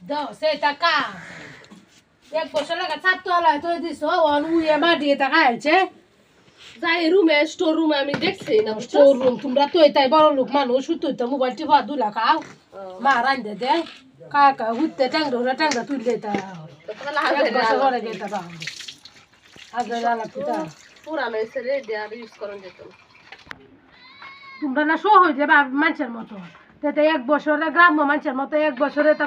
দাও সেটা কা এক বছর লাগা ছাত্র আলাই তো দিছো অন উইয়ে মাটি এটা খাইছে যাই রুমে স্টোর রুমে আমি দেখছি না স্টোর রুম তোমরা তো এটাই বড় লোক মানুষ তুই তো মোবাইল টিপা দুলা খাও মা রান্ধে দে কাকা হুতে টাংরা তুই দে তা এক বছর হলে গেতা বাবা আগে জানা পিতা পুরানো এসে রেডি আর ইউজ করেন যেত তোমরা না সহজ যে মানুষের মতো তেতে এক বছরে গ্রাম্য মানুষের মতো এক বছরে তা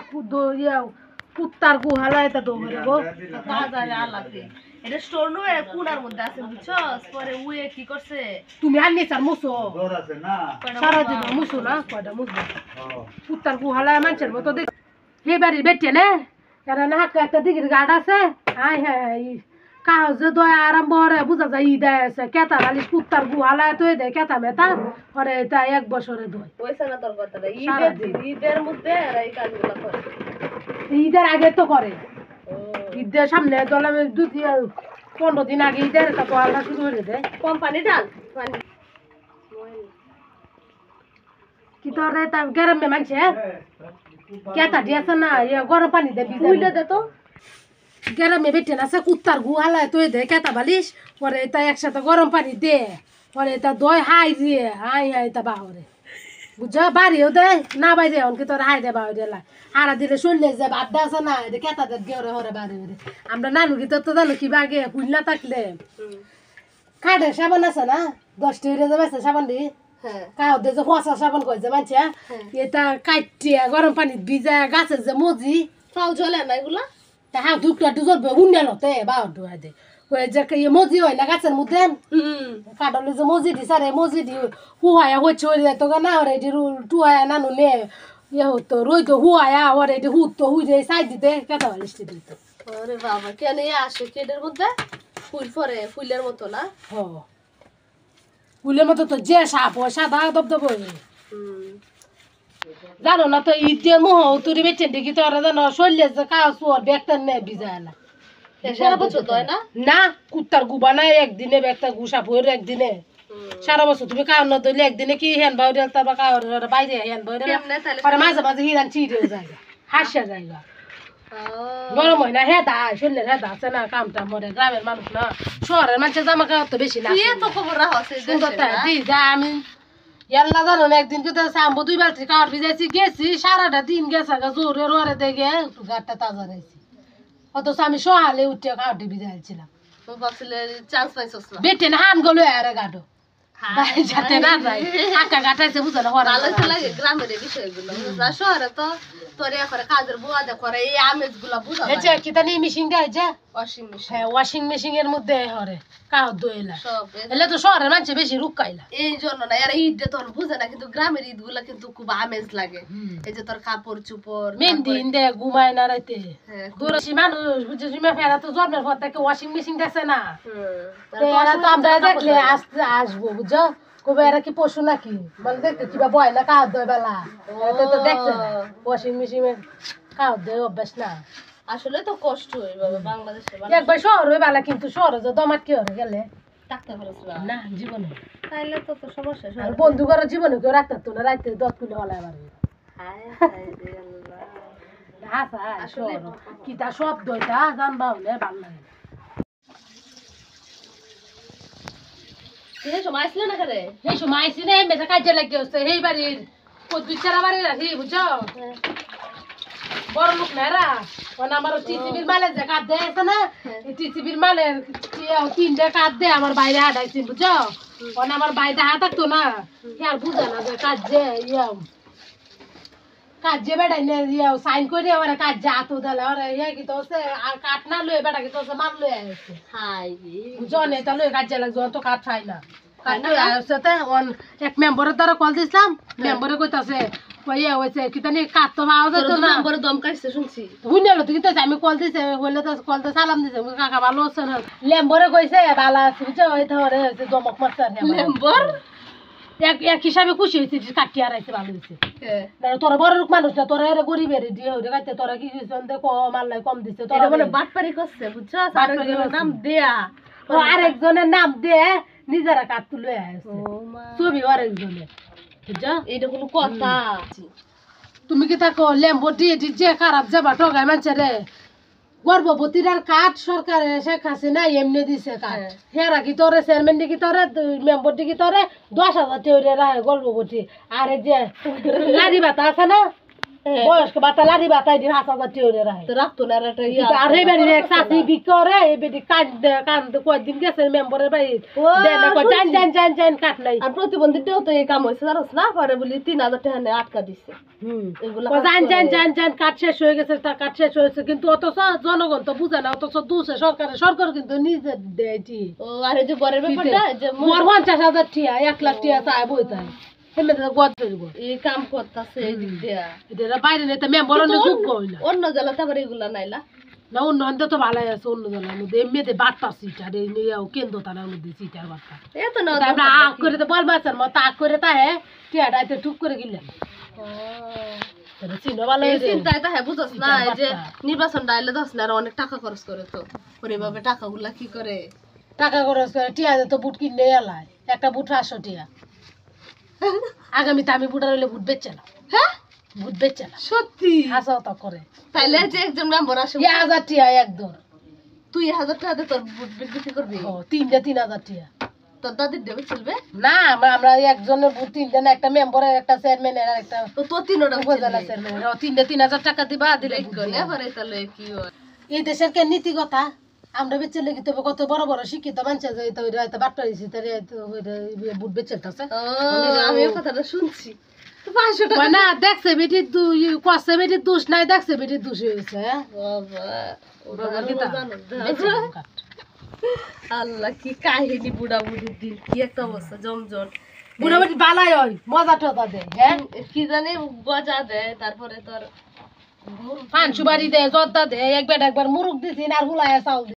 কুত্তার গুহালা এটা দৌড়ে গো বাজারে আলাদা এটা স্টোর নয় কুনার মধ্যে আছে বুঝছস পরে উয়ে কি করছে তুমি আননি স্যার মুসো দৌড় আছে না সারাদিন মুসো না কয়টা মুসবো কুত্তার গুহালা মানুষের মতো দেখ হে বাড়ি বেটে নে এরা না একটা দিকের গার্ড আছে হাই হাই কাগজে দয়া আরম্ভ করে বুঝা যায় ঈদ আছে কেতা খালি কুত্তার গুহালা তো দেয় কেতা মেতা পরে এটা এক বছরে দই ওইসা না তোর কথাটা ঈদের মধ্যে এরা এই কাজগুলো করে ঈদের আগে তো করে ঈদের সামনে দলে 15 দিন আগে ঈদের তা পড়াটা শুরু করে দেয় কোম্পানি ডাল পানি কি তোর তা গরমে মানছে কেতা দিয়েছে না গরম পানি দে বুইলে দে তো গরমে বেটে না সে কুত্তার গুহালায় তো দে কেতা বালিশ পরে এটা একসাথে গরম পানি দে পরে এটা দই হাই দিয়ে হাই হাই তা বাহরে বুঝছো বাড়িও দে না বাইরে অনকে তোর হাই দে বাহরে দিলা হারা দিলে শুনলে যে বাদ্দা আছে না এটা কেতা দে গেরে হরে বাড়ি হরে আমরা নানু কি তো জানো কি বাগে হুইলা থাকলে কাঠের সাবান আছে না 10 টাকা যাবে সাবান দি হ্যাঁ কাউ দে যে ফসা সাবান কই যে মানছে এটা কাটিয়া গরম পানি ভিজা গাছের যে মজি তাও জ্বলে না এগুলা তা দুটা জ্বলবে উন্নতে বাহর ধোয়া দে ওই যে মজি হয় না গাছের মধ্যে কাটলে যে মজি দি সারে মজি দি হুয়ায়া হচ্ছে ওই তো না ওরে দি টুয়ায়া নানু নে ইয়ে হতো রই তো হুয়ায়া ওরে দি হুত তো হুই যে সাইড দিতে কেটা লিস্টে দিত আরে বাবা কেন আসে কেডের মধ্যে ফুল পরে ফুলের মতো না হ ফুলের মতো তো যে সাপ হয় সাদা দবদব জানো না তো ঈদের মোহ তুরি বেচেন দেখি তো ওরা জানো শরীরে যে কাজ চোর ব্যাগটা নেয় ভিজায় না সারা বছর তো হয় না না কুত্তার গুবা নাই একদিনে ব্যাগটা গুসা পড়ে একদিনে সারা বছর তুমি কার না ধরলে একদিনে কি হ্যান বাইরে তারপর কার বাইরে হ্যান বাইরে পরে মাঝে মাঝে হিরান চিড়ে যায় হাসিয়া যায় গরম হয় না হেদা শরীরের হেদা আছে না কামটা মরে গ্রামের মানুষ না শহরের মানুষের জামা কাপড় তো বেশি না তো খবর রাখছে সুন্দরটা দি যা আমি ইয়াল্লা জানো না একদিন কিন্তু সাম্বো 2 বালতি কার ভিজাইছি গেছি সারাটা দিন গেছে গা জোরে রোরে দেখে একটু গাটটা তাজা রয়েছি অথচ আমি সহালে উঠে কাউটি ভিজাইছিলাম চান্স পাইছস না বেটে না হান গলো আরে গাডো যাতে না যায় আকা গাটাইছে বুঝো না হরা ভালো লাগে গ্রামের এই বিষয়গুলো বুঝলা শহরে তো তোরে করে কাজের বুয়া দে করে এই আমেজগুলো বুঝা এই যে কি জানি মেশিন দেয় যে ওয়াশিং মেশিন হ্যাঁ ওয়াশিং মেশিন এর মধ্যে হরে কাউ দইলা সব এলে তো শহরের মানুষ বেশি রুকাইলা এই জন্য না এরা ঈদ তোর বুঝে না কিন্তু গ্রামের ঈদগুলো কিন্তু খুব আমেজ লাগে এই যে তোর কাপড় চুপড় মেহেন্দি ইন্দে ঘুমায় না রাইতে হ্যাঁ দূরসী মানুষ বুঝছিস ফেরা তো জন্মের পর থেকে ওয়াশিং মেশিন দেখছে না তো এরা তো আমরা দেখলে আসবো বুঝছো কবে এরা কি পশু নাকি মানে দেখতে কিবা বয় না কাহাত দয় বেলা এরা তো দেখছে না ওয়াশিং মেশিনে কাহাত দয় অভ্যাস না আসলে তো কষ্ট হয় বাবা বাংলাদেশে একবার শহর হয়ে বেলা কিন্তু শহরে যে দমাট কি হরে গেলে থাকতে পারছ না জীবনে তাইলে তো তো সমস্যা আর বন্ধু করার জীবনে কেউ রাখতে তো না রাইতে 10 কিলো হলে আবার হায় হায় রে আল্লাহ হাসা আসলে কি তা শব্দ এটা জানবা হলে ভালো লাগে এই সময় আসলে না করে এই সময় আইসি না মেয়েটা কাজে লাগে হচ্ছে এই বাড়ির বিচারা বাড়ির আছি বুঝছো বড় লোক মেয়েরা ওন আমার টিসিবির মালের যে কাঠ দেয় আছে না এই টিসিবির মালের 3টা কাঠ দেয় আমার বাইরে হাঁটাইছি বুঝছো ওন আমার বাইরে হাঁটাতো না আর বুঝে না যে কাজ যে কাজ যে বেড়াই সাইন করে ওরা কাজ যে আতো দিলে ওরা কি তো আর কাঠ না লয়ে বেড়া কি তো মাল লয়ে আসছে হাই বুঝছো না এটা লয়ে কাজ লাগছে তো কাঠ খাই না এক মেম্বারের দ্বারা কল দিছিলাম মেম্বারে কইতাছে কইয়া হইছে কি জানি কাট তো পাওয়া যেত না বড় দম কাইছে শুনছি বুঝলো তো কিন্তু আমি কল দিছে হইলে তো কল তো সালাম দিছে কাকা ভালো আছে না লেম্বরে কইছে ভালো আছে বুঝছো ওই ধরে দমক মারছে লেম্বর এক হিসাবে খুশি হয়েছে কাটি হারাইছে ভালো হয়েছে তোরা বড় লোক মানুষ না তোরা এরা গরিবের দিয়ে হইতে গাইতে তোরা কি কম আল্লাহ কম দিছে তোরা মানে বাটপারি করছে বুঝছো আরেকজনের নাম দেয়া আরেকজনের নাম দিয়ে নিজেরা কাঠ তুলে আসছে ছবি আরেকজনের বুঝছো এইটা কোনো কথা তুমি কি থাকো লেম্বো দিয়ে যে খারাপ যাবা ঠগায় মানুষে রে গর্ভবতীর আর কাঠ সরকারে শেখ হাসিনা এমনি দিছে কাঠ হেরা কি তোরে চেয়ারম্যান কি তোরে মেম্বার কি তোরে 10,000 টাকা রাখে গর্ভবতী আর এই যে লাড়ি বাতা আছে না বয়স্ক বাতা লাড়ি বাতাই দিয়ে 5,000 টাকা রাখে তো রাখতো না আর এই বাড়ির এক চাষি বিক্রে এই বেটি কান্দ কয়দিন গেছে মেম্বারের বাড়ি জান কাঠ নাই আর প্রতিবন্ধীটাও তো এই কাম হয়েছে জানোস না পরে বলি 3,000 টাকা নিয়ে আটকা দিছে এগুলা জান কাঠ শেষ হয়ে গেছে তা কাঠ শেষ হয়েছে কিন্তু অথচ জনগণ তো বুঝে না অথচ দুছে সরকার কিন্তু নিজে দেয়টি ও আর এই যে বরের ব্যাপারটা যে 50,000 টিয়া 1 লাখ টিয়া চাই বইতাই এই কাম করতেছে এই দিক দিয়া এটা বাইরে নেই মেম্বার যোগ্য হইলা অন্য জেলাতে আবার এগুলা নাইলা না অন্য তো ভালোই আছে অন্য জেলার মধ্যে এমনিতে বার্তা সিট আর এই কেন্দ্র থানার মধ্যে সিটার বার্তা এত না আমরা আগ করে তো বল মাছের মতো আগ করে তাহে টিয়াটা এত টুক করে গেলাম চিনো ভালো চিন্তায় তাহে বুঝছ না এই যে নির্বাচন ডাইলে দশ না অনেক টাকা খরচ করে তো ওইভাবে টাকাগুলা কি করে টাকা খরচ করে টিয়া তো বুট কিনে এলাই একটা বুট 500 টিয়া আগামীতে আমি বুটার হইলে বুট বেচে না হ্যাঁ বুট বেচে না সত্যি হাসা তা করে তাইলে যে একজন মেম্বার আসে 1000 টিয়া একদম তুই 1000 টাকা দিয়ে তোর বুট বিক্রি করবি ও 3,000 টিয়া তোর দাদির দেবে চলবে না আমরা একজনের বুট 3 জন একটা মেম্বারের একটা চেয়ারম্যানের আর একটা তো তো তিনটা উপজেলা চেয়ারম্যানের 3,000 টাকা দিবা দিলে গনে পরে তাহলে কি হয় এই দেশের কে নীতি কথা আমরা বেচে লেগে তবে কত বড় বড় শিক্ষিত মানুষ যে তো হয়তো বাট্টা দিছি তারে তো বুট বেচে তাছে আমি এই কথাটা শুনছি 500 টাকা না দেখছে বেটি তুই কষ্ট বেটি দোষ নাই দেখছে বেটি দোষ হয়েছে বাবা আল্লাহ কি কাহিনী বুড়া বুড়ির দিন কি একটা অবস্থা জমজট বুড়া বেটি বালাই হয় মজা টজা দেয় হ্যাঁ কি জানি গজা দেয় তারপরে তোর পান সুবারি দেয় জর্দা দেয় একবার মুরুখ দিছি আর হুলায় চাউল